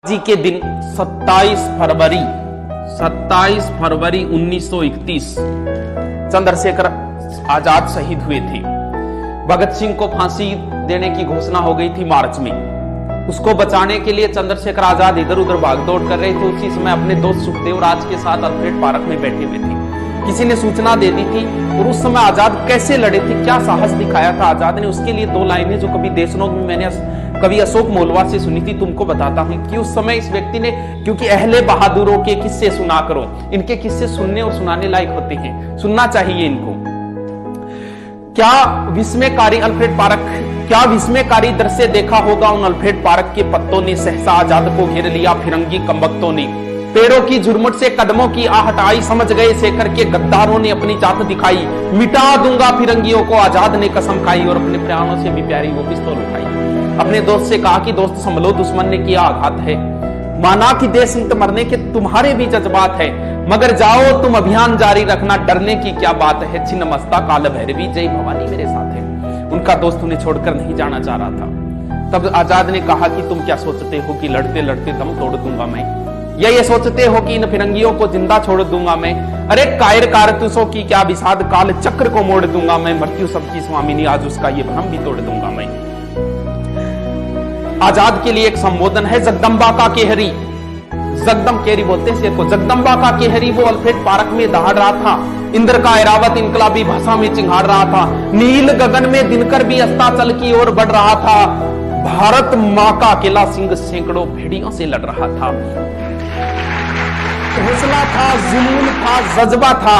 जी के दिन 27 फरवरी 1931 चंद्रशेखर आजाद शहीद हुए थे। भगत सिंह को फांसी देने की घोषणा हो गई थी मार्च में। उसको बचाने के लिए चंद्रशेखर आजाद इधर उधर भागदौड़ कर रहे थे। उसी समय अपने दोस्त सुखदेव राज के साथ अल्फ्रेड पार्क में बैठे हुए थे। किसी ने सूचना दे दी थी और उस समय आजाद कैसे लड़े थे, क्या साहस दिखाया था आजाद ने, उसके लिए दो लाइनें जो कभी देशनोक में मैंने कभी अशोक मोलवा से सुनी थी, तुमको बताता हूं कि उस समय इस व्यक्ति ने, क्योंकि अहले बहादुरों के किस्से सुना करो, इनके किस्से सुनने और सुनाने लायक होते हैं, सुनना चाहिए इनको। क्या विस्मयकारी अल्फ्रेड पार्क, क्या विस्मयकारी दृश्य देखा होगा उन अल्फ्रेड पार्क के पत्तों ने सहसा आजाद को घेर लिया। फिरंगी कमबख्तों ने पेड़ों की झुरमुट से कदमों की आहट आई, समझ गए शेखर के गद्दारों ने अपनी जात दिखाई। मिटा दूंगा फिरंगियों को आजाद ने कसम खाई और अपने प्राणों से भी प्यारी वो पिस्तौल उठाई। अपने दोस्त से कहा कि दोस्त संभलो, दुश्मन ने किया आघात है। माना कि देश हित मरने के तुम्हारे भी जज्बात है, मगर जाओ तुम अभियान जारी रखना, डरने की क्या बात है। छिन्न मस्ता काल भैरवी जय भवानी मेरे साथ है। उनका दोस्त उन्हें छोड़कर नहीं जाना चाह रहा था। तब आजाद ने कहा कि तुम क्या सोचते हो कि लड़ते लड़ते दम तोड़ दूंगा मैं, या ये सोचते हो कि इन फिरंगियों को जिंदा छोड़ दूंगा मैं। अरे कायर कारतूसों की क्या विषाद काल चक्र को मोड़ दूंगा मैं। मृत्यु सबकी स्वामिनी आज उसका ये भ्रम भी तोड़ दूंगा मैं। आजाद के लिए एक संबोधन है जगदम्बा का केहरी, जगदम केहरी बोलते हैं को, जगदम्बा का केहरी वो अल्फ्रेड पार्क में दहाड़ रहा था। इंद्र का ऐरावत इनकलाबी भाषा में चिंगार रहा था। नील गगन में दिनकर भी अस्ताचल की ओर बढ़ रहा था। भारत मां का अकेला सिंह सैकड़ों भेड़ियों से लड़ रहा था। हौसला था, जुनून था, जज्बा था।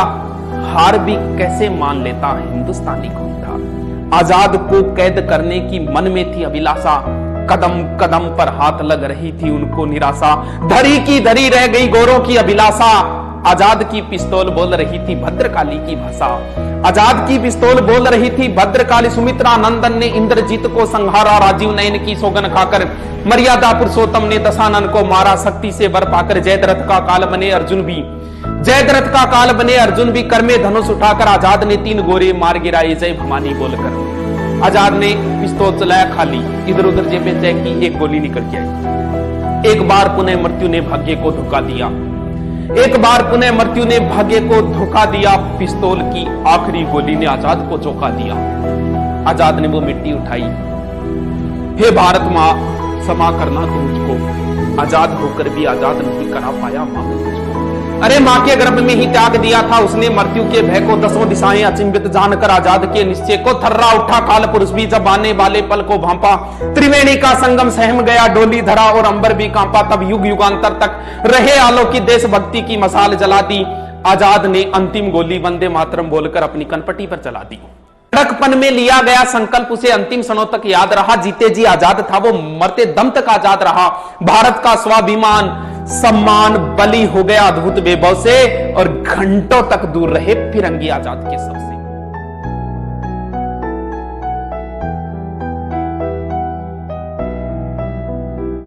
हार भी कैसे मान लेता हिंदुस्तानी कौन था। आजाद को कैद करने की मन में थी अभिलाषा। कदम कदम पर हाथ लग रही थी उनको निराशा। धरी की धरी रह गई गौरों की अभिलाषा। आजाद की पिस्तौल बोल रही थी भद्रकाली की भाषा। आजाद की पिस्तौल बोल रही थी भद्रकाली। सुमित्रा नंदन ने इंद्रजीत को संहारा। राजीव नयन की सौगन खाकर मर्यादा पुरुषोत्तम ने दशानन को मारा। शक्ति से वर पाकर जयद्रथ का काल बने अर्जुन भी, जयद्रथ का काल बने अर्जुन भी। कर में धनुष उठाकर आजाद ने 3 गोरे मार गिराए जय भवानी बोलकर। आजाद ने पिस्तौल चलाया खाली, इधर उधर जेबें चेक की, एक गोली निकल के आई। एक बार पुनः मृत्यु ने भाग्य को धोखा दिया। एक बार पुनः मृत्यु ने भाग्य को धोखा दिया। पिस्तौल की आखिरी गोली ने आजाद को चौंका दिया। आजाद ने वो मिट्टी उठाई। हे भारत मां, क्षमा करना तुझको, आजाद होकर भी आजाद नहीं करा पाया मां तुझको। अरे मां के गर्भ में ही त्याग दिया था उसने मृत्यु के भय को। 10 दिशाएं अचिंभित जानकर आजाद के निश्चय को। थर्रा उठा काल पुरुष भी जब आने वाले पल को भांपा। त्रिवेणी का संगम सहम गया, डोली धरा और अंबर भी कांपा। तब युग युगांतर तक रहे आलोकित देशभक्ति की मसाल जला दी। आजाद ने अंतिम गोली वंदे मातरम बोलकर अपनी कनपटी पर चला दी। लड़कपन में लिया गया संकल्प उसे अंतिम क्षणों तक याद रहा। जीते जी आजाद था वो, मरते दम तक आजाद रहा। भारत का स्वाभिमान सम्मान बलि हो गया अद्भुत वैभव से और घंटों तक दूर रहे फिरंगी आजाद के सबसे।